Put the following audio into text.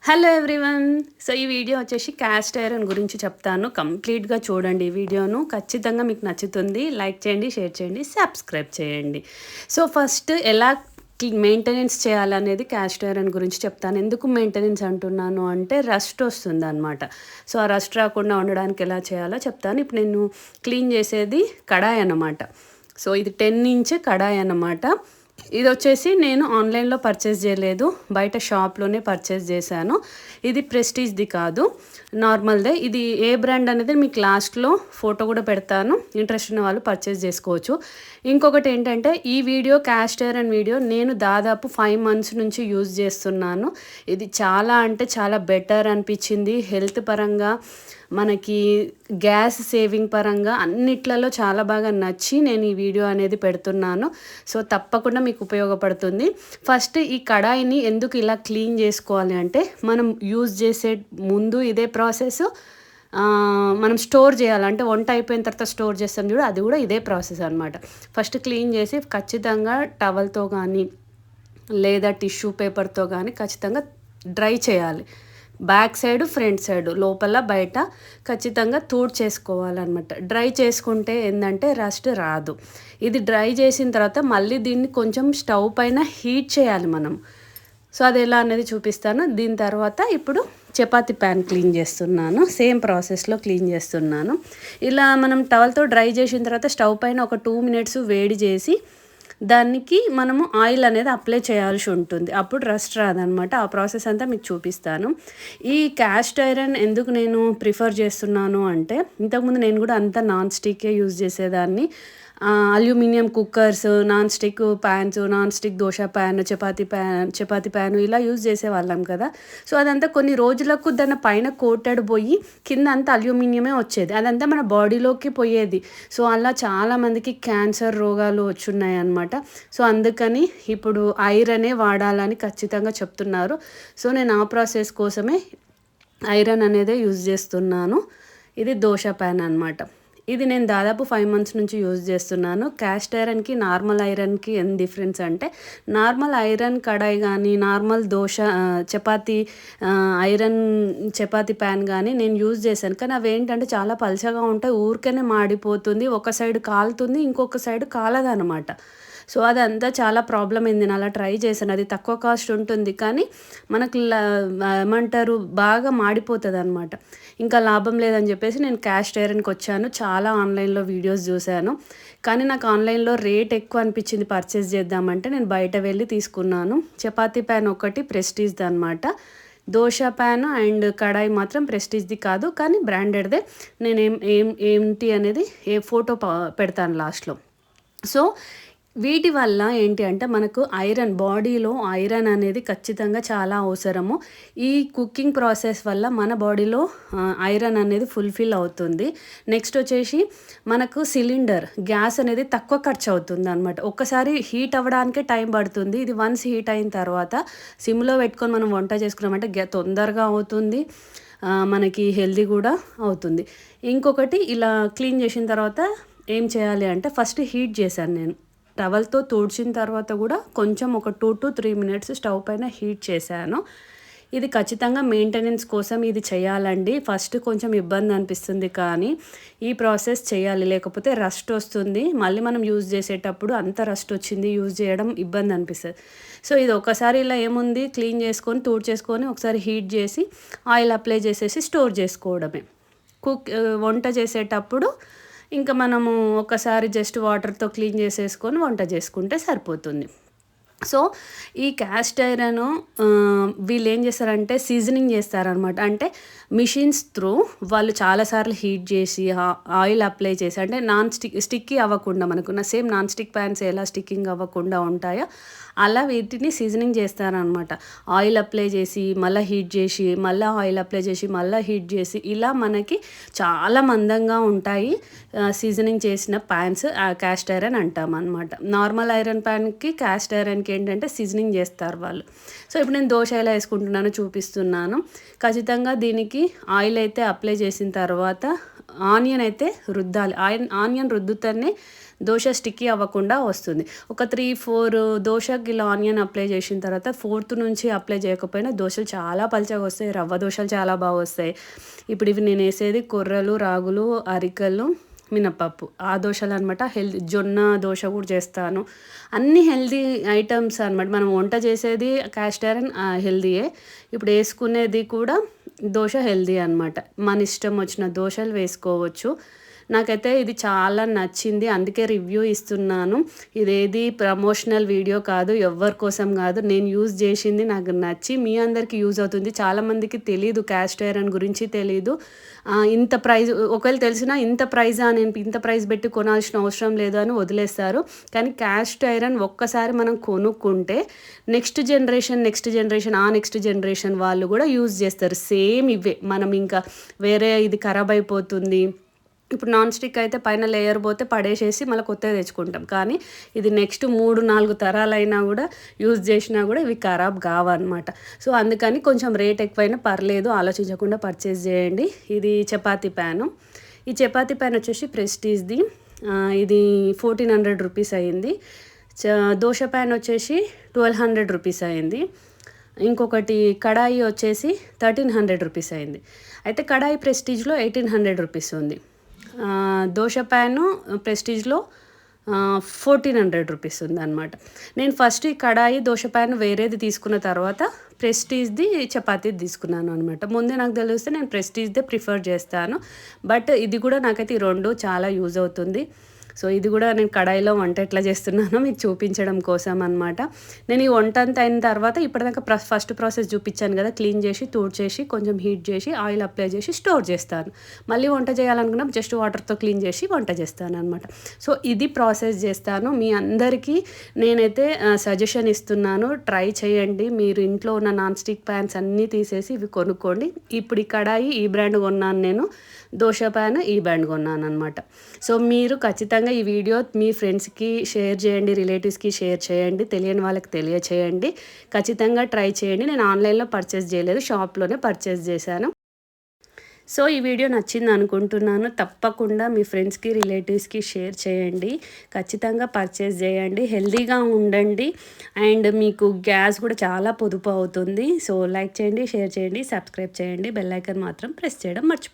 Hello everyone. So ఈ video వచ్చేసి cast iron గురించి చెప్తాను. కంప్లీట్గా చూడండి ఈ వీడియోను, ఖచ్చితంగా మీకు నచ్చుతుంది. లైక్ చేయండి, షేర్ చేయండి, సబ్స్క్రైబ్ చేయండి. సో ఫస్ట్ ఎలా మెయింటెనెన్స్ చేయాలనేది క్యాస్ట్ ఐరన్ గురించి చెప్తాను. ఎందుకు మెయింటెనెన్స్ అంటున్నాను అంటే రస్ట్ వస్తుంది అనమాట. సో ఆ రస్ట్ రాకుండా ఉండడానికి ఎలా చేయాలో చెప్తాను. ఇప్పుడు నేను క్లీన్ చేసేది కడాయి అన్నమాట. సో ఇది 10 ఇంచ్ కడాయి అన్నమాట. ఇది వచ్చేసి నేను ఆన్లైన్లో పర్చేస్ చేయలేదు, బయట షాప్లోనే పర్చేస్ చేశాను. ఇది ప్రెస్టీజ్ది కాదు, నార్మల్దే. ఇది ఏ బ్రాండ్ అనేది మీకు లాస్ట్లో ఫోటో కూడా పెడతాను, ఇంట్రెస్ట్ ఉన్న వాళ్ళు పర్చేస్ చేసుకోవచ్చు. ఇంకొకటి ఏంటంటే ఈ వీడియో క్యాస్ట్ ఐరన్ వీడియో నేను దాదాపు 5 months నుంచి యూజ్ చేస్తున్నాను. ఇది చాలా అంటే చాలా బెటర్ అనిపించింది. హెల్త్ పరంగా, మనకి గ్యాస్ సేవింగ్ పరంగా అన్నిట్లలో చాలా బాగా నచ్చి నేను ఈ వీడియో అనేది పెడుతున్నాను. సో తప్పకుండా మీకు ఉపయోగపడుతుంది. ఫస్ట్ ఈ కడాయిని ఎందుకు ఇలా క్లీన్ చేసుకోవాలి అంటే, మనం యూజ్ చేసే ముందు ఇదే ప్రాసెస్ మనం స్టోర్ చేయాలంటే వంట అయిపోయిన తర్వాత స్టోర్ చేస్తాం చూడు, అది కూడా ఇదే ప్రాసెస్ అనమాట. ఫస్ట్ క్లీన్ చేసి ఖచ్చితంగా టవల్తో కానీ లేదా టిష్యూ పేపర్తో కానీ ఖచ్చితంగా డ్రై చేయాలి. బ్యాక్ సైడ్, ఫ్రంట్ సైడ్, లోపల బయట ఖచ్చితంగా చేసుకోవాలన్నమాట. డ్రై చేసుకుంటే ఏంటంటే రస్ట్ రాదు. ఇది డ్రై చేసిన తర్వాత మళ్ళీ దీన్ని కొంచెం స్టవ్ పైన హీట్ చేయాలి మనం. సో అది ఎలా అనేది చూపిస్తాను. దీని తర్వాత ఇప్పుడు చపాతీ ప్యాన్ క్లీన్ చేస్తున్నాను. సేమ్ ప్రాసెస్లో క్లీన్ చేస్తున్నాను. ఇలా మనం టవల్తో డ్రై చేసిన తర్వాత స్టవ్ పైన ఒక 2 minutes వేడి చేసి దానికి మనము ఆయిల్ అనేది అప్లై చేయాల్సి ఉంటుంది. అప్పుడు రస్ట్ రాదనమాట. ఆ ప్రాసెస్ అంతా మీకు చూపిస్తాను. ఈ క్యాస్ట్ ఐరన్ ఎందుకు నేను ప్రిఫర్ చేస్తున్నాను అంటే, ఇంతకుముందు నేను కూడా అంతా నాన్ స్టిక్కే యూజ్ చేసేదాన్ని. Aluminium cookers, non stick fans, non stick dosa pan, chapati pan ఇలా యూజ్ చేసేవాళ్ళం కదా. సో అదంతా కొన్ని రోజులకు దాని పైన కోటెడ్ పోయి కింద అంతా అల్యూమినియమే వచ్చేది. అదంతా మన బాడీలోకి పోయేది. సో అలా చాలామందికి క్యాన్సర్ రోగాలు వచ్చున్నాయి అన్నమాట. సో అందుకని ఇప్పుడు ఐరనే వాడాలని ఖచ్చితంగా చెప్తున్నారు. సో నేను ఆ ప్రాసెస్ కోసమే ఐరన్ అనేదే యూజ్ చేస్తున్నాను. ఇది దోశ ప్యాన్ అనమాట. ఇది నేను దాదాపు 5 months నుంచి యూజ్ చేస్తున్నాను. క్యాస్ట్ ఐరన్కి నార్మల్ ఐరన్కి ఏం డిఫరెన్స్ అంటే, నార్మల్ ఐరన్ కడాయి కానీ, normal chapati iron chapati pan కానీ నేను యూజ్ చేశాను. కానీ అవి ఏంటంటే చాలా పలచగా ఉంటాయి, ఊరికనే మాడిపోతుంది, ఒక సైడ్ కాలుతుంది, ఇంకొక సైడ్ కాలదనమాట. సో అదంతా చాలా ప్రాబ్లం అయింది. నేను అలా ట్రై చేశాను. అది తక్కువ కాస్ట్ ఉంటుంది కానీ మనకు ఏమంటారు బాగా మాడిపోతుంది అనమాట. ఇంకా లాభం లేదని చెప్పేసి నేను క్యాస్ట్ ఐరన్కి వచ్చాను. చాలా ఆన్లైన్లో వీడియోస్ చూశాను, కానీ నాకు ఆన్లైన్లో రేట్ ఎక్కువ అనిపించింది పర్చేస్ చేద్దామంటే నేను బయట వెళ్ళి తీసుకున్నాను. చపాతీ ప్యాన్ ఒకటి ప్రెస్టీజ్ది అనమాట. దోశ ప్యాన్ అండ్ కడాయి మాత్రం ప్రెస్టీజ్ది కాదు, కానీ బ్రాండెడ్దే. నేను ఏంటి అనేది ఫోటో పెడతాను లాస్ట్లో. సో వీటి వల్ల ఏంటి అంటే, మనకు ఐరన్, బాడీలో ఐరన్ అనేది ఖచ్చితంగా చాలా అవసరము. ఈ కుకింగ్ ప్రాసెస్ వల్ల మన బాడీలో ఐరన్ అనేది ఫుల్ఫిల్ అవుతుంది. నెక్స్ట్ వచ్చేసి మనకు సిలిండర్ గ్యాస్ అనేది తక్కువ ఖర్చు అవుతుంది అనమాట. ఒక్కసారి హీట్ అవ్వడానికే టైం పడుతుంది. ఇది వన్స్ హీట్ అయిన తర్వాత సిమ్లో పెట్టుకొని మనం వంట చేసుకున్నామంటే తొందరగా అవుతుంది, మనకి హెల్దీ కూడా అవుతుంది. ఇంకొకటి, ఇలా క్లీన్ చేసిన తర్వాత ఏం చేయాలి అంటే, ఫస్ట్ హీట్ చేశాను నేను. టవల్తో తుడిచిన తర్వాత కూడా కొంచెం ఒక 2 to 3 minutes స్టవ్ పైన హీట్ చేశాను. ఇది ఖచ్చితంగా మెయింటెనెన్స్ కోసం ఇది చేయాలండి. ఫస్ట్ కొంచెం ఇబ్బంది అనిపిస్తుంది, కానీ ఈ ప్రాసెస్ చేయాలి, లేకపోతే రస్ట్ వస్తుంది. మళ్ళీ మనం యూజ్ చేసేటప్పుడు అంత రస్ట్ వచ్చింది, యూజ్ చేయడం ఇబ్బంది అనిపిస్తుంది. సో ఇది ఒకసారి ఇలా ఏముంది, క్లీన్ చేసుకొని తుడిచేసుకొని ఒకసారి హీట్ చేసి ఆయిల్ అప్లై చేసేసి స్టోర్ చేసుకోవడమే. వంట చేసేటప్పుడు ఇంకా మనము ఒకసారి జస్ట్ వాటర్తో క్లీన్ చేసేసుకొని వంట చేసుకుంటే సరిపోతుంది. సో ఈ క్యాస్ట్ ఐరన్ వీళ్ళు ఏం చేస్తారంటే సీజనింగ్ చేస్తారనమాట. అంటే మిషన్స్ త్రూ వాళ్ళు చాలాసార్లు హీట్ చేసి ఆయిల్ అప్లై చేసి, అంటే స్టిక్కీ అవ్వకుండా, మనకున్న సేమ్ నాన్ స్టిక్ ప్యాన్స్ ఎలా స్టిక్కింగ్ అవ్వకుండా ఉంటాయో అలా వీటిని సీజనింగ్ చేస్తారనమాట. ఆయిల్ అప్లై చేసి మళ్ళీ హీట్ చేసి, మళ్ళీ ఆయిల్ అప్లై చేసి, మళ్ళీ హీట్ చేసి, ఇలా మనకి చాలా మందంగా ఉంటాయి సీజనింగ్ చేసిన ప్యాన్స్. క్యాస్ట్ ఐరన్ అంటాం అనమాట. నార్మల్ ఐరన్ ప్యాన్కి క్యాస్ట్ ఐరన్కి ఏంటంటే సీజనింగ్ చేస్తారు వాళ్ళు. సో ఇప్పుడు నేను దోశ ఎలా వేసుకుంటున్నానో చూపిస్తున్నాను. ఖచ్చితంగా దీనికి ఆయిల్ అయితే అప్లై చేసిన తర్వాత ఆనియన్ అయితే రుద్దాలి. ఆనియన్ రుద్దుతేనే దోశ స్టిక్కీ అవ్వకుండా వస్తుంది. ఒక 3-4 దోశకి ఇలా ఆనియన్ అప్లై చేసిన తర్వాత ఫోర్త్ నుంచి అప్లై చేయకపోయినా దోశలు చాలా పలచగా వస్తాయి. రవ్వ దోశలు చాలా బాగా వస్తాయి. ఇప్పుడు ఇవి నేను వేసేది కొర్రలు, రాగులు, అరికలు, మినపప్పు ఆ దోశలు అనమాట. హెల్తీ జొన్న దోశ కూడా చేస్తాను. అన్ని హెల్తీ ఐటమ్స్ అనమాట. మనం వంట చేసేది క్యాస్ట్ ఐరన్ హెల్తీయే. ఇప్పుడు వేసుకునేది కూడా దోశ హెల్తీ అనమాట. మన ఇష్టం వచ్చిన దోశలు వేసుకోవచ్చు. నాకైతే ఇది చాలా నచ్చింది, అందుకే రివ్యూ ఇస్తున్నాను. ఇదేది ప్రమోషనల్ వీడియో కాదు, ఎవ్వరి కోసం కాదు. నేను యూజ్ చేసింది నాకు నచ్చి మీ అందరికీ యూజ్ అవుతుంది. చాలామందికి తెలీదు, క్యాస్ట్ ఐరన్ గురించి తెలీదు. ఇంత ప్రైజ్ ఒకవేళ తెలిసినా ఇంత ప్రైజా, నేను ఇంత ప్రైస్ పెట్టి కొనాల్సిన అవసరం లేదు అని వదిలేస్తారు. కానీ క్యాస్ట్ ఐరన్ ఒక్కసారి మనం కొనుక్కుంటే నెక్స్ట్ జనరేషన్ వాళ్ళు కూడా యూజ్ చేస్తారు. సేమ్ ఇవే. మనం ఇంకా వేరే ఇది ఖరాబ్ అయిపోతుంది. ఇప్పుడు నాన్ స్టిక్ అయితే పైన లేయర్ పోతే పడేసేసి మళ్ళీ కొత్తగా తెచ్చుకుంటాం. కానీ ఇది నెక్స్ట్ 3-4 తరాలైనా కూడా యూజ్ చేసినా కూడా ఇవి ఖరాబ్ కావన్నమాట. సో అందుకని కొంచెం రేట్ ఎక్కువైనా పర్లేదు, ఆలోచించకుండా పర్చేస్ చేయండి. ఇది చపాతీ ప్యాను. ఈ చపాతీ ప్యాన్ వచ్చేసి ప్రెస్టీజ్ది. ఇది 1400 రూపీస్ అయింది. దోశ ప్యాన్ వచ్చేసి 1200 రూపీస్ అయింది. ఇంకొకటి కడాయి వచ్చేసి 1300 రూపీస్ అయింది. అయితే కడాయి ప్రెస్టీజ్లో 1800 రూపీస్ ఉంది. దోశ ప్యాను ప్రెస్టీజ్లో 1400 రూపీస్ ఉందన్నమాట. నేను ఫస్ట్ ఈ కడాయి దోశ ప్యాన్ వేరేది తీసుకున్న తర్వాత ప్రెస్టీజ్ది చపాతీది తీసుకున్నాను అనమాట. ముందే నాకు తెలిస్తే నేను ప్రెస్టీజ్దే ప్రిఫర్ చేస్తాను. బట్ ఇది కూడా నాకైతే ఈ రెండు చాలా యూజ్ అవుతుంది. సో ఇది కూడా నేను కడాయిలో వంట ఎట్లా చేస్తున్నానో మీకు చూపించడం కోసం అనమాట. నేను ఈ వంట అంతా అయిన తర్వాత ఇప్పటిదాకా ఫస్ట్ ప్రాసెస్ చూపించాను కదా, క్లీన్ చేసి తూడ్చేసి కొంచెం హీట్ చేసి ఆయిల్ అప్లై చేసి స్టోర్ చేస్తాను. మళ్ళీ వంట చేయాలనుకున్నా జస్ట్ వాటర్తో క్లీన్ చేసి వంట చేస్తాను అనమాట. సో ఇది ప్రాసెస్ చేస్తాను. మీ అందరికీ నేనైతే సజెషన్ ఇస్తున్నాను, ట్రై చేయండి. మీరు ఇంట్లో ఉన్న నాన్ స్టిక్ ప్యాన్స్ అన్నీ తీసేసి ఇవి కొనుక్కోండి. ఇప్పుడు ఈ కడాయి ఈ బ్రాండ్ కొన్నాను నేను, దోశ ప్యాన్ ఈ బ్రాండ్ కొన్నాను అనమాట. సో మీరు ఖచ్చితంగా ఈ వీడియో మీ ఫ్రెండ్స్కి షేర్ చేయండి, రిలేటివ్స్కి షేర్ చేయండి, తెలియని వాళ్ళకి తెలియచేయండి. ఖచ్చితంగా ట్రై చేయండి. నేను ఆన్లైన్లో పర్చేస్ చేయలేదు, షాప్లోనే పర్చేస్ చేశాను. సో ఈ వీడియో నచ్చింది అనుకుంటున్నాను. తప్పకుండా మీ ఫ్రెండ్స్కి, రిలేటివ్స్కి షేర్ చేయండి. ఖచ్చితంగా పర్చేస్ చేయండి. హెల్తీగా ఉండండి అండ్ మీకు గ్యాస్ కూడా చాలా పొదుపు అవుతుంది. సో లైక్ చేయండి, షేర్ చేయండి, సబ్స్క్రైబ్ చేయండి. బెల్ ఐకాన్ మాత్రం ప్రెస్ చేయడం మర్చిపోండి.